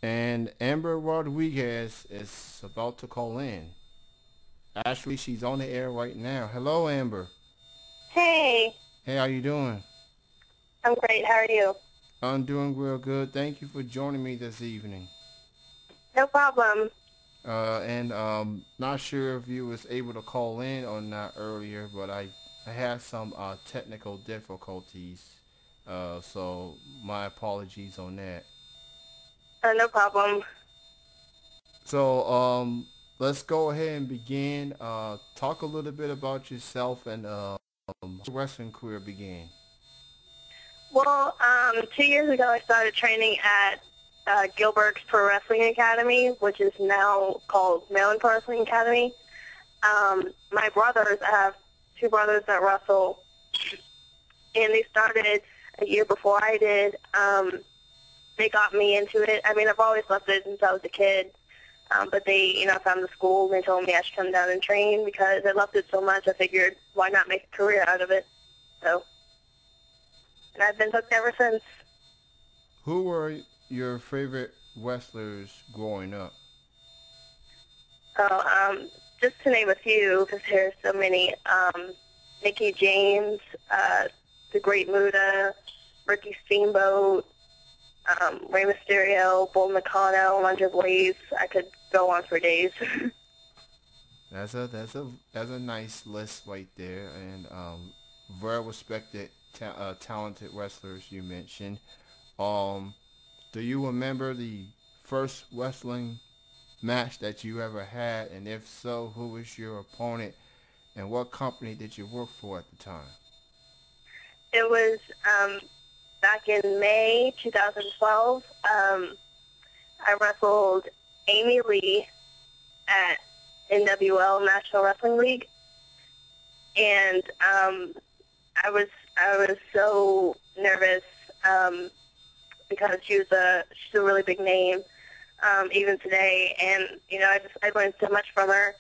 And Amber Rodriguez is about to call in. Actually, she's on the air right now. Hello, Amber. Hey, Hey, how you doing? I'm great. How are you? I'm doing real good. Thank you for joining me this evening. No problem. And not sure if you was able to call in or not earlier, but I had some technical difficulties. So my apologies on that. No problem. So let's go ahead and begin. Talk a little bit about yourself and how your wrestling career began. Well, 2 years ago, I started training at Gilbert's Pro Wrestling Academy, which is now called Maryland Pro Wrestling Academy. My brothers, I have two brothers that wrestle, and they started a year before I did. They got me into it. I mean, I've always loved it since I was a kid. But they, found the school and they told me I should come down and train because I loved it so much. I figured, why not make a career out of it? So, and I've been hooked ever since. Who were your favorite wrestlers growing up? So, just to name a few, because there's so many, Mickey James, The Great Muda, Ricky Steamboat, Rey Mysterio, Bull Nakano, Andre Blaze. I could go on for days. That's a nice list right there, and very respected, talented wrestlers you mentioned. Um, do you remember the first wrestling match that you ever had, and if so, who was your opponent, and what company did you work for at the time? It was back in May 2012. I wrestled Amy Lee at NWL National Wrestling League, and I was so nervous because she's a really big name even today, and I learned so much from her,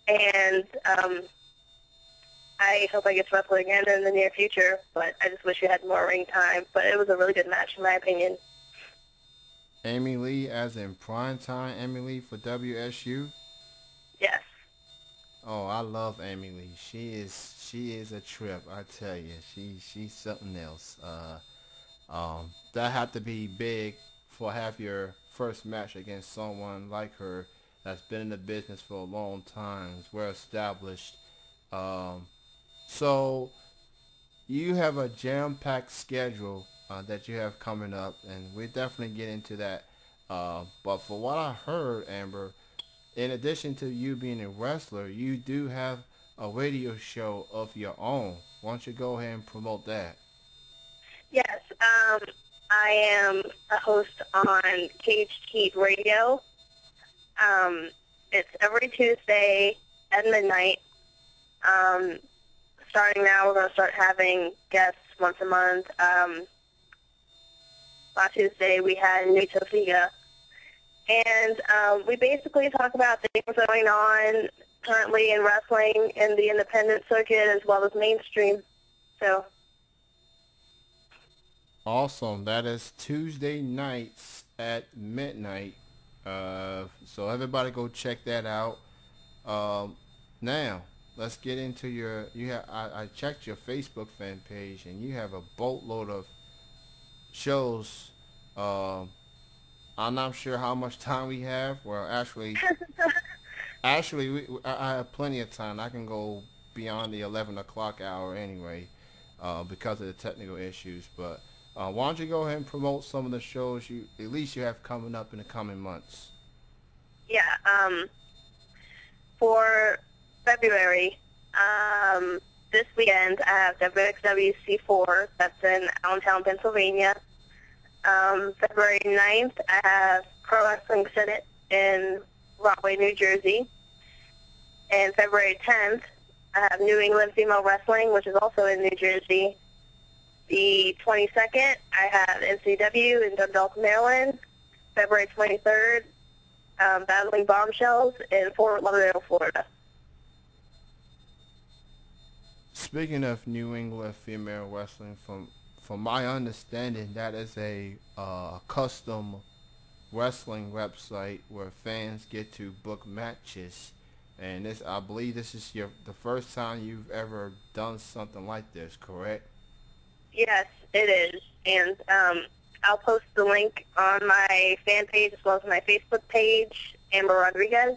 and I hope I get to wrestle again in the near future, but I just wish we had more ring time. But it was a really good match in my opinion. Amy Lee, as in primetime Amy Lee for WSU. Yes. Oh, I love Amy Lee. She is a trip. I tell you, she's something else. That had to be big for have your first match against someone like her that's been in the business for a long time, is well established. Um, so you have a jam-packed schedule that you have coming up, and we definitely get into that. But for what I heard, Amber, in addition to you being a wrestler, you do have a radio show of your own. Why don't you go ahead and promote that? Yes. I am a host on Caged Heat Radio. It's every Tuesday at midnight. Um, Starting now, we're going to start having guests once a month. Last Tuesday, we had New Tofiga. And we basically talk about things going on currently in wrestling in the independent circuit as well as mainstream. So, Awesome. That is Tuesday nights at midnight. So everybody go check that out. Um, Now let's get into your. You have. I checked your Facebook fan page, and you have a boatload of shows. Um, I'm not sure how much time we have. Well, actually, I have plenty of time. I can go beyond the 11 o'clock hour anyway, because of the technical issues. But why don't you go ahead and promote some of the shows you at least you have coming up in the coming months? yeah, for February, this weekend, I have WXWC4, that's in Allentown, Pennsylvania. February 9th, I have Pro Wrestling Senate in Rahway, New Jersey. And February 10th, I have New England Female Wrestling, which is also in New Jersey. The 22nd, I have NCW in Dundalk, Maryland. February 23rd, Battling Bombshells in Fort Lauderdale, Florida. Speaking of New England female wrestling, from my understanding, that is a custom wrestling website where fans get to book matches. And this, I believe, this is the first time you've ever done something like this, correct? Yes, it is. And I'll post the link on my fan page as well as my Facebook page, Amber Rodriguez.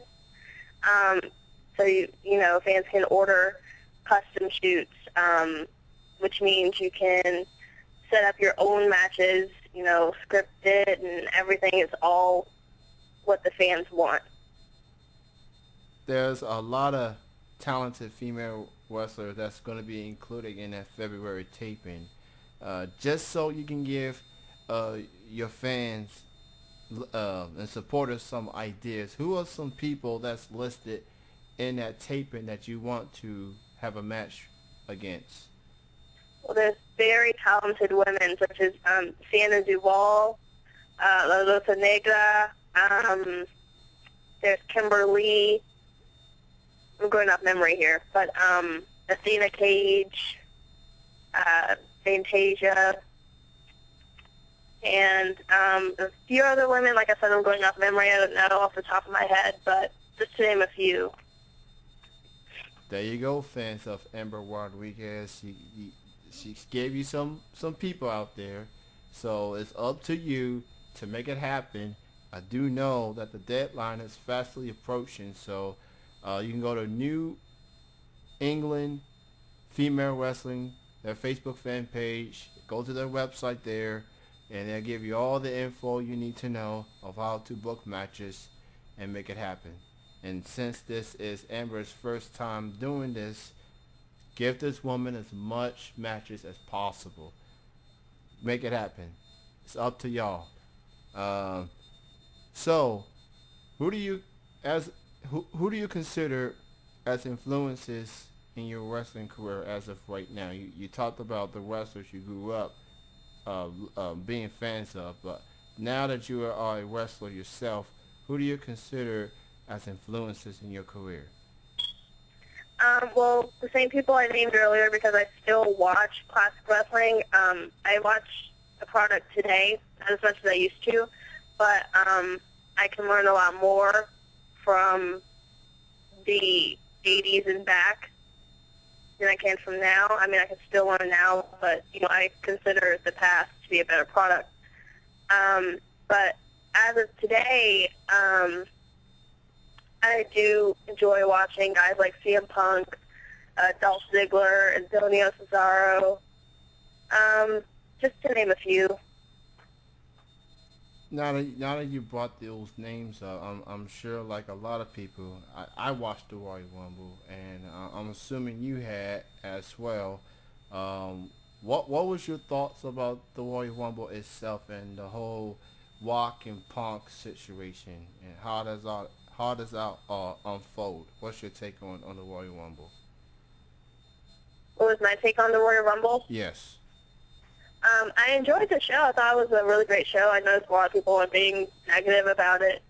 Um, so, fans can order custom shoots, which means you can set up your own matches, scripted, and everything is all what the fans want. There's a lot of talented female wrestlers that's going to be included in that February taping. Just so you can give your fans and supporters some ideas. Who are some people that's listed in that taping that you want to have a match against? Well, there's very talented women such as Sienna Duval, La Rosa Negra, there's Kimberly. I'm going off memory here, but Athena Cage, Fantasia, and a few other women. Like I said, I'm going off memory. I don't know off the top of my head, but just to name a few. There you go, fans of Amber Rodriguez. She gave you some people out there, so it's up to you to make it happen. I do know that the deadline is fastly approaching, so you can go to New England Female Wrestling, their Facebook fan page. Go to their website there, and they'll give you all the info you need to know of how to book matches and make it happen. And since this is Amber's first time doing this, give this woman as much matches as possible. Make it happen. It's up to y'all. So, who do you consider as influences in your wrestling career as of right now? You talked about the wrestlers you grew up being fans of, but now that you are a wrestler yourself, who do you consider as influences in your career? Well, the same people I named earlier, because I still watch classic wrestling. I watch the product today, not as much as I used to, but I can learn a lot more from the 80s and back than I can from now. I mean, I can still learn now, but, I consider the past to be a better product. But as of today, I do enjoy watching guys like CM Punk, Dolph Ziggler, Antonio Cesaro, just to name a few. Now that you brought those names up, I'm sure like a lot of people, I watched the Royal Rumble, and I'm assuming you had as well. What was your thoughts about the Royal Rumble itself and the whole Rock and Punk situation, and how does that unfold? What's your take on the Royal Rumble? What was my take on the Royal Rumble? Yes. I enjoyed the show. I thought it was a really great show. I noticed a lot of people are being negative about it.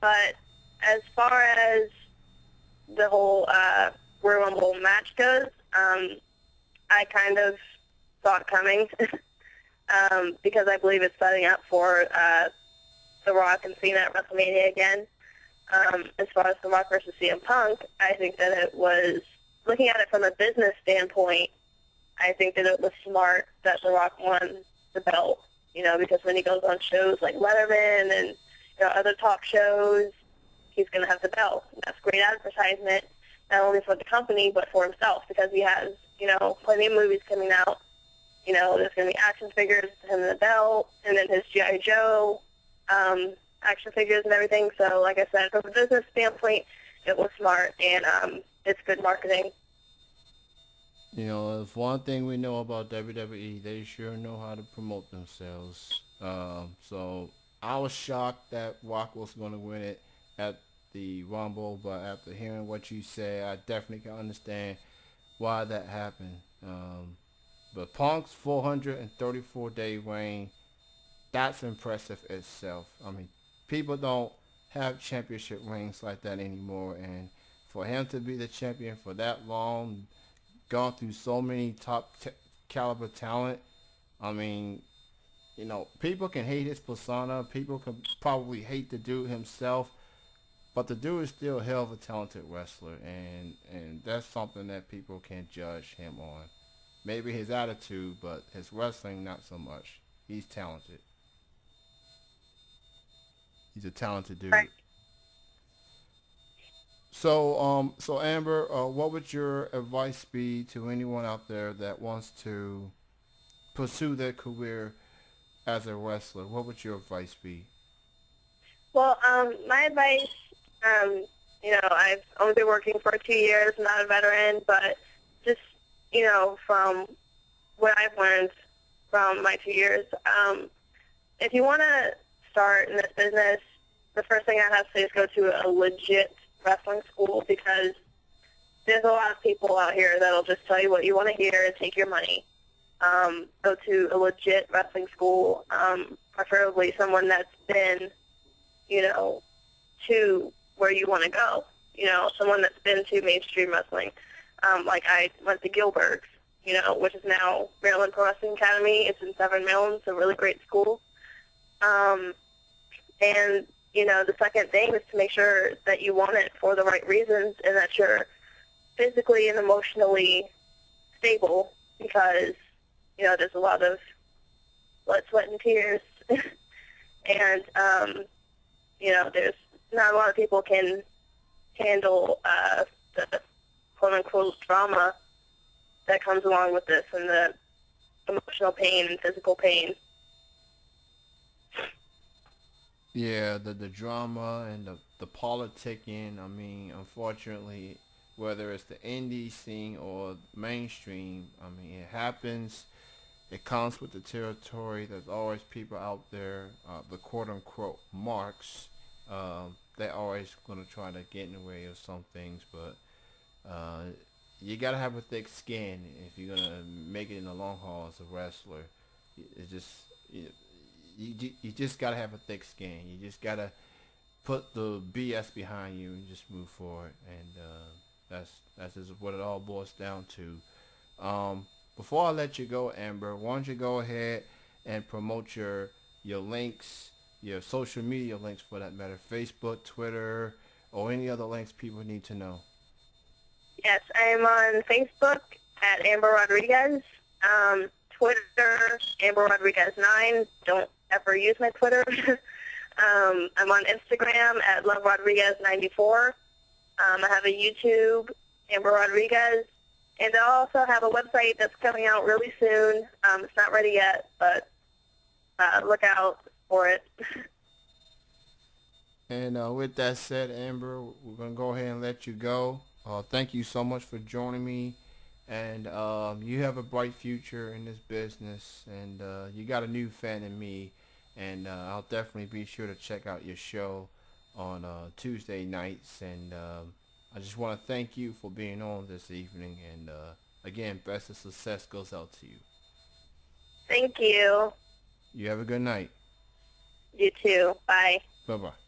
But as far as the whole Royal Rumble match goes, I kind of saw it coming because I believe it's setting up for The Rock and Cena at WrestleMania again. As far as The Rock versus CM Punk, I think that it was, looking at it from a business standpoint, I think that it was smart that The Rock won the belt, because when he goes on shows like Letterman and other talk shows, he's going to have the belt. And that's great advertisement, not only for the company, but for himself, because he has, plenty of movies coming out. There's going to be action figures with him in the belt, and then his G.I. Joe action figures and everything. So, like I said, from a business standpoint, it was smart, and it's good marketing. If one thing we know about WWE, they sure know how to promote themselves. So I was shocked that Rock was going to win it at the Rumble, but after hearing what you said, I definitely can understand why that happened. But Punk's 434-day reign, that's impressive itself. I mean, people don't have championship reigns like that anymore, and for him to be the champion for that long, gone through so many top caliber talent, I mean, you know, people can hate his persona. People can probably hate the dude himself, but the dude is still a hell of a talented wrestler, and that's something that people can't judge him on. Maybe his attitude, but his wrestling not so much. He's talented. He's a talented dude. Right. So Amber, what would your advice be to anyone out there that wants to pursue their career as a wrestler? What would your advice be? Well, my advice, um, I've only been working for 2 years, not a veteran, but just, from what I've learned from my 2 years, if you want to start in this business, the first thing I have to say is go to a legit wrestling school, because there's a lot of people out here that'll just tell you what you want to hear and take your money. Go to a legit wrestling school, preferably someone that's been, to where you want to go. Someone that's been to mainstream wrestling. Like I went to Gilbert's, which is now Maryland Pro Wrestling Academy. It's in Severn, Maryland. It's a really great school. And, the second thing is to make sure that you want it for the right reasons and that you're physically and emotionally stable, because, there's a lot of blood, sweat, and tears. And, there's not a lot of people can handle the quote-unquote drama that comes along with this, and the emotional pain and physical pain. Yeah, the drama and the politicking. I mean, unfortunately, whether it's the indie scene or mainstream, I mean, it happens. It comes with the territory. There's always people out there, the quote-unquote marks. They're always going to try to get in the way of some things, but you got to have a thick skin if you're going to make it in the long haul as a wrestler. It's just, you just got to have a thick skin. You just got to put the BS behind you and just move forward. And that's just what it all boils down to. Before I let you go, Amber, why don't you go ahead and promote your links, your social media links for that matter, Facebook, Twitter, or any other links people need to know. Yes, I'm on Facebook at Amber Rodriguez. Twitter, Amber Rodriguez 9. Don't ever use my Twitter. I'm on Instagram at Love Rodriguez 94. I have a YouTube, Amber Rodriguez. And I also have a website that's coming out really soon. It's not ready yet, but look out for it. And with that said, Amber, we're going to go ahead and let you go. Thank you so much for joining me. And you have a bright future in this business. And you got a new fan in me. And I'll definitely be sure to check out your show on Tuesday nights. And I just want to thank you for being on this evening. And again, best of success goes out to you. Thank you. You have a good night. You too. Bye. Bye-bye.